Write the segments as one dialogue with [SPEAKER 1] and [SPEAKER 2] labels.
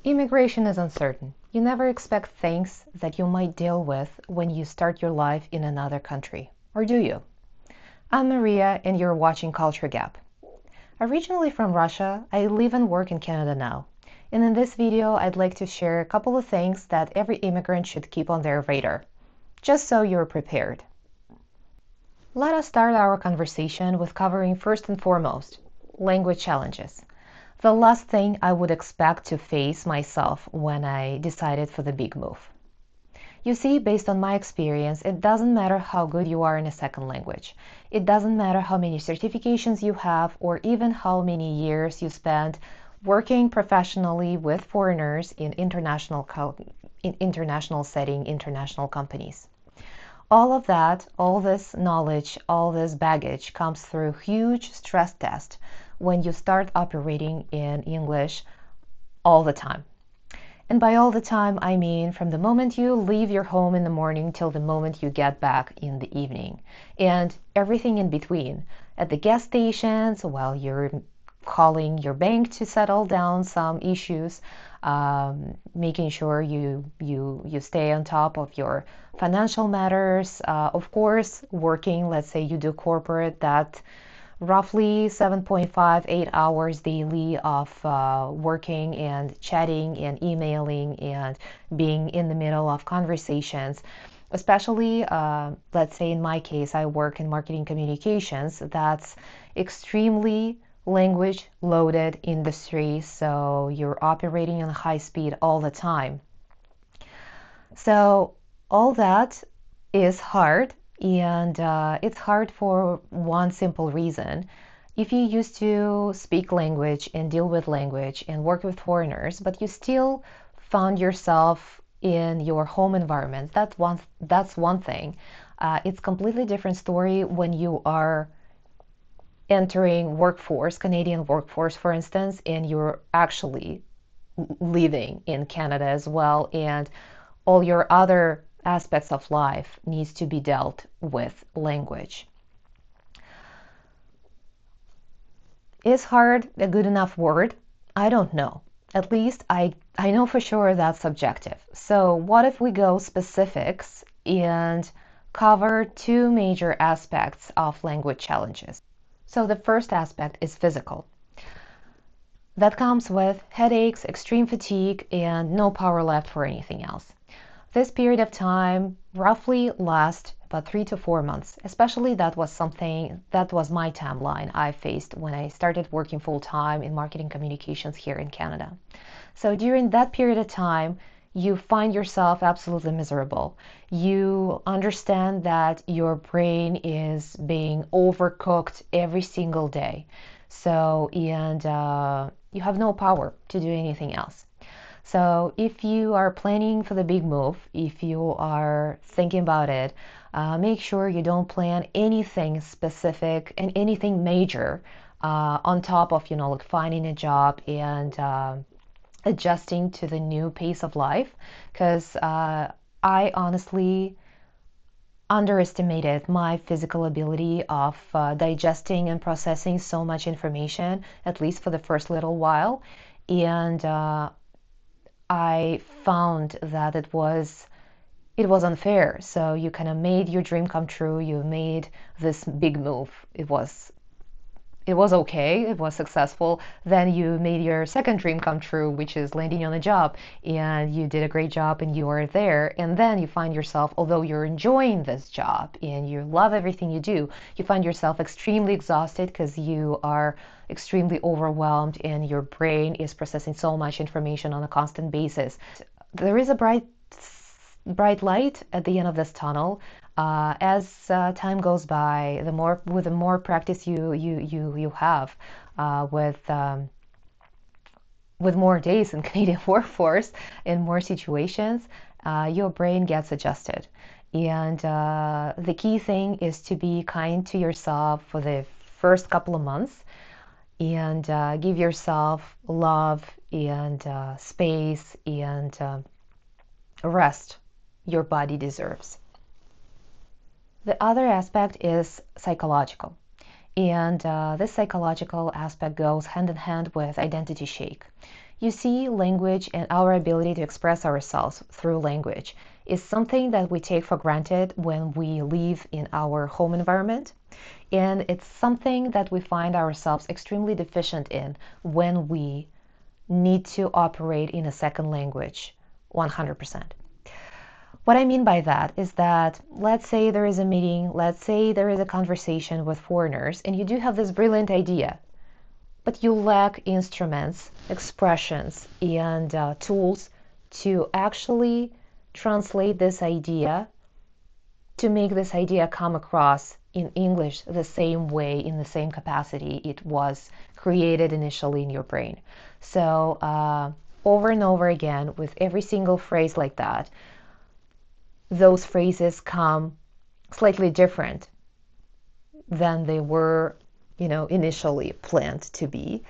[SPEAKER 1] Immigration is uncertain. You never expect things that you might deal with when you start your life in another country. Or do you? I'm Maria, and you're watching Culture Gap. Originally from Russia, I live and work in Canada now. And in this video, I'd like to share a couple of things that every immigrant should keep on their radar, just so you're prepared. Let us start our conversation with covering first and foremost, language challenges. The last thing I would expect to face myself when I decided for the big move. You see, based on my experience, it doesn't matter how good you are in a second language. It doesn't matter how many certifications you have or even how many years you spend working professionally with foreigners in international setting, international companies. All of that, all this knowledge, all this baggage comes through huge stress test when you start operating in English all the time. And by all the time, I mean from the moment you leave your home in the morning till the moment you get back in the evening. And everything in between. At the gas stations, while you're calling your bank to settle down some issues, making sure you stay on top of your financial matters. Of course, working, let's say you do corporate, that roughly 7.5, 8 hours daily of working and chatting and emailing and being in the middle of conversations. Especially, let's say in my case, I work in marketing communications. That's extremely language loaded industry, so you're operating on high speed all the time. So all that is hard, and it's hard for one simple reason. If you used to speak language and deal with language and work with foreigners, but you still found yourself in your home environment, that's one thing. It's completely different story when you are entering workforce, Canadian workforce, for instance, and you're actually living in Canada as well, and all your other aspects of life needs to be dealt with language. Is hard a good enough word? I don't know. At least I know for sure that's subjective. So what if we go specifics and cover two major aspects of language challenges? So the first aspect is physical. That comes with headaches, extreme fatigue, and no power left for anything else. This period of time roughly lasts about 3 to 4 months. Especially that was my timeline I faced when I started working full-time in marketing communications here in Canada. So during that period of time, you find yourself absolutely miserable. You understand that your brain is being overcooked every single day. So, and you have no power to do anything else. So if you are planning for the big move, if you are thinking about it, make sure you don't plan anything specific and anything major on top of, like finding a job and adjusting to the new pace of life. Because I honestly underestimated my physical ability of digesting and processing so much information, at least for the first little while. And I found that it was unfair. So you kind of made your dream come true. You made this big move. It was okay. It was successful. Then you made your second dream come true, which is landing on a job, and you did a great job and you are there. And then you find yourself, although you're enjoying this job and you love everything you do, you find yourself extremely exhausted because you are extremely overwhelmed and your brain is processing so much information on a constant basis. There is a bright light at the end of this tunnel. As time goes by, with the more practice you have with more days in Canadian workforce in more situations, your brain gets adjusted. And the key thing is to be kind to yourself for the first couple of months and give yourself love and space and rest your body deserves. The other aspect is psychological. And this psychological aspect goes hand in hand with identity shake. You see, language and our ability to express ourselves through language is something that we take for granted when we live in our home environment. And it's something that we find ourselves extremely deficient in when we need to operate in a second language 100%. What I mean by that is that let's say there is a meeting, let's say there is a conversation with foreigners, and you do have this brilliant idea, but you lack instruments, expressions, and tools to actually translate this idea, to make this idea come across in English the same way, in the same capacity it was created initially in your brain. So over and over again, with every single phrase like that, those phrases come slightly different than they were, initially planned to be.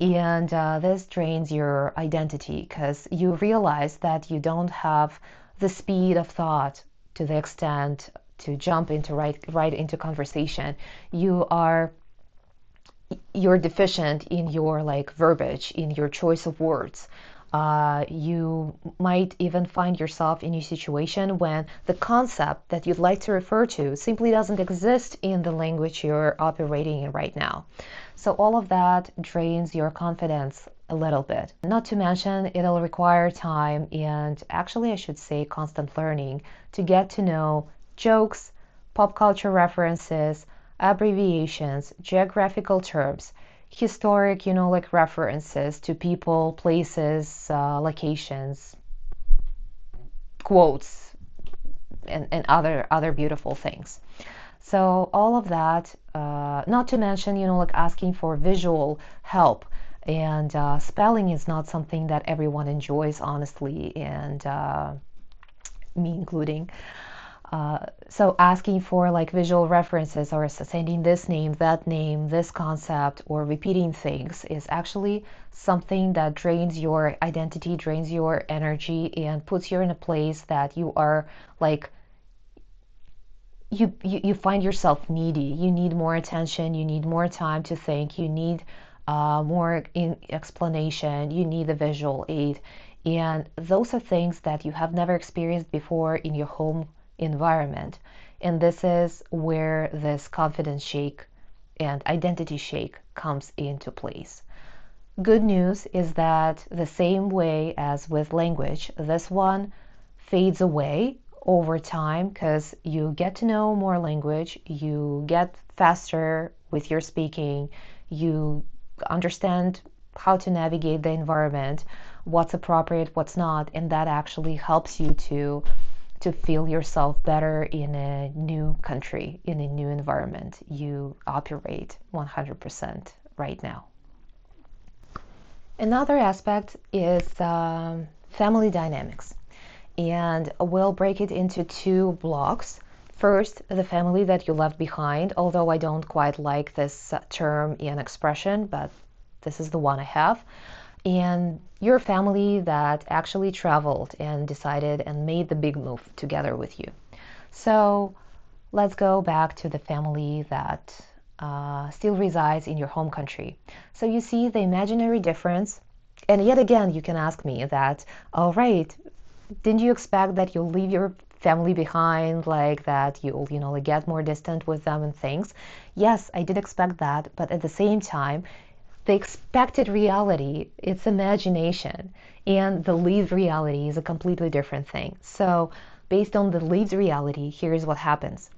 [SPEAKER 1] And this drains your identity because you realize that you don't have the speed of thought to the extent to jump into right into conversation. You're deficient in your verbiage, in your choice of words. You might even find yourself in a situation when the concept that you'd like to refer to simply doesn't exist in the language you're operating in right now. So all of that drains your confidence a little bit. Not to mention, it'll require time and actually I should say constant learning to get to know jokes, pop culture references, abbreviations, geographical terms, historic, references to people, places, locations, quotes, and other beautiful things. So all of that, not to mention, asking for visual help. And spelling is not something that everyone enjoys, honestly, and me including. So asking for visual references or sending this name, that name, this concept, or repeating things is actually something that drains your identity, drains your energy, and puts you in a place that you are you find yourself needy. You need more attention, you need more time to think, you need more explanation, you need a visual aid. And those are things that you have never experienced before in your home environment. And this is where this confidence shake and identity shake comes into place. Good news is that the same way as with language, this one fades away over time because you get to know more language, you get faster with your speaking, you understand how to navigate the environment, what's appropriate, what's not, and that actually helps you to feel yourself better in a new country, in a new environment you operate 100% right now. Another aspect is family dynamics, and we'll break it into two blocks. First, the family that you left behind, although I don't quite like this term and expression, but this is the one I have. And your family that actually traveled and decided and made the big move together with you. So let's go back to the family that still resides in your home country. So you see the imaginary difference. And yet again, you can ask me that, all right, didn't you expect that you'll leave your family behind, that you'll, get more distant with them and things? Yes, I did expect that. But at the same time, the expected reality, it's imagination, and the lived reality is a completely different thing. So based on the lived reality, here's what happens.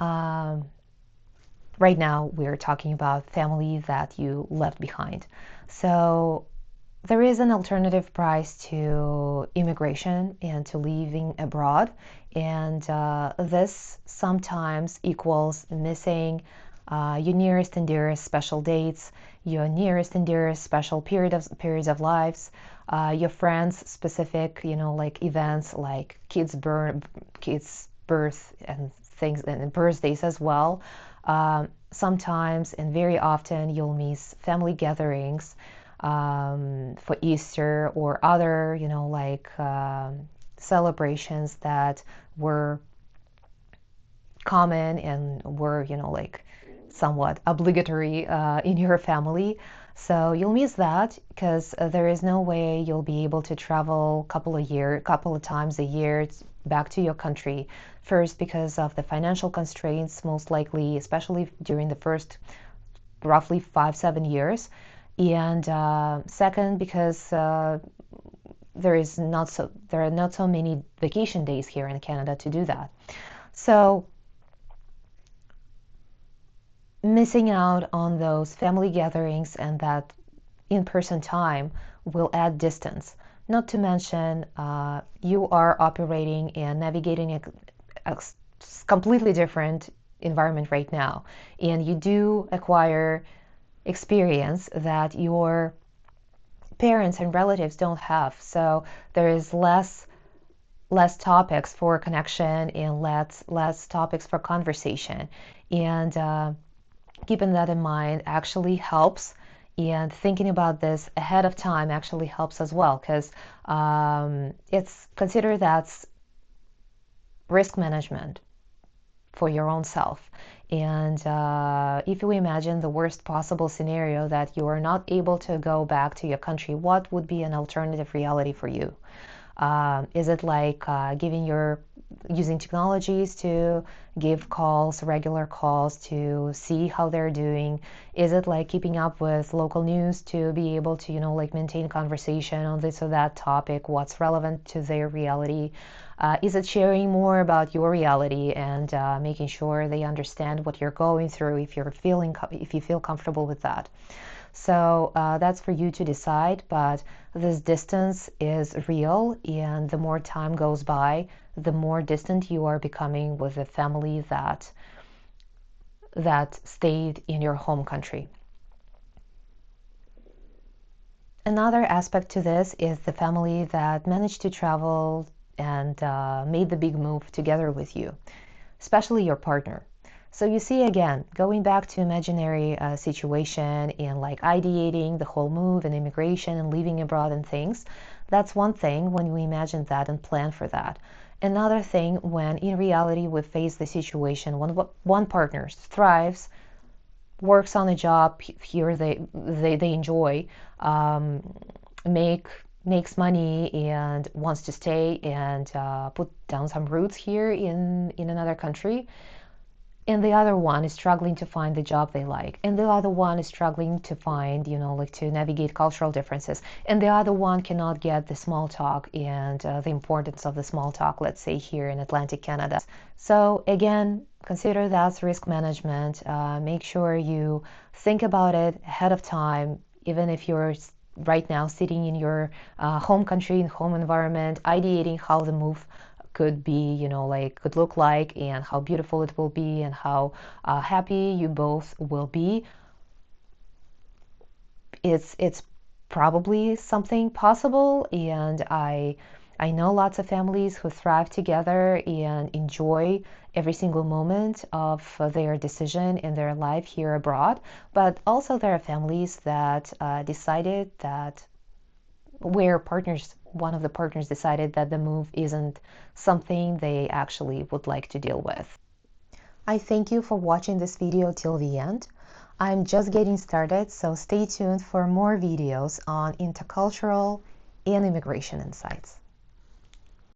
[SPEAKER 1] Right now, we're talking about family that you left behind. So there is an alternative price to immigration and to living abroad. And this sometimes equals missing your nearest and dearest special dates, your nearest and dearest special periods of lives, your friends' specific, events like kids' birth and things, and birthdays as well. Sometimes and very often you'll miss family gatherings for Easter or other, celebrations that were common and were, somewhat obligatory in your family. So you'll miss that because there is no way you'll be able to travel couple of times a year back to your country. First, because of the financial constraints, most likely, especially during the first roughly 5-7 years, and second, because there are not so many vacation days here in Canada to do that. So missing out on those family gatherings and that in-person time will add distance. Not to mention, you are operating and navigating a completely different environment right now, and you do acquire experience that your parents and relatives don't have. So there is less topics for connection and less topics for conversation. And keeping that in mind actually helps, and thinking about this ahead of time actually helps as well, because it's considered that's risk management for your own self. And if you imagine the worst possible scenario that you are not able to go back to your country, what would be an alternative reality for you? Is it like using technologies to give calls, regular calls, to see how they're doing? Is it like keeping up with local news to be able to, like maintain conversation on this or that topic, what's relevant to their reality? Is it sharing more about your reality and making sure they understand what you're going through if you feel comfortable with that? So that's for you to decide, but this distance is real, and the more time goes by, the more distant you are becoming with the family that stayed in your home country. Another aspect to this is the family that managed to travel and made the big move together with you, especially your partner. So you see, again, going back to imaginary situation and like ideating the whole move and immigration and living abroad and things, that's one thing when we imagine that and plan for that. Another thing when in reality we face the situation when one partner thrives, works on a job here they enjoy, makes money and wants to stay and put down some roots here in another country, and the other one is struggling to find the job they like, and the other one is struggling to find, like to navigate cultural differences, and the other one cannot get the small talk and the importance of the small talk, let's say here in Atlantic Canada. So again, consider that's risk management. Make sure you think about it ahead of time, even if you're right now sitting in your home country, in home environment, ideating how the move could be, could look like, and how beautiful it will be, and how happy you both will be. It's probably something possible, and I know lots of families who thrive together and enjoy every single moment of their decision in their life here abroad. But also there are families that decided that where one of the partners decided that the move isn't something they actually would like to deal with. I thank you for watching this video till the end. I'm just getting started, so stay tuned for more videos on intercultural and immigration insights.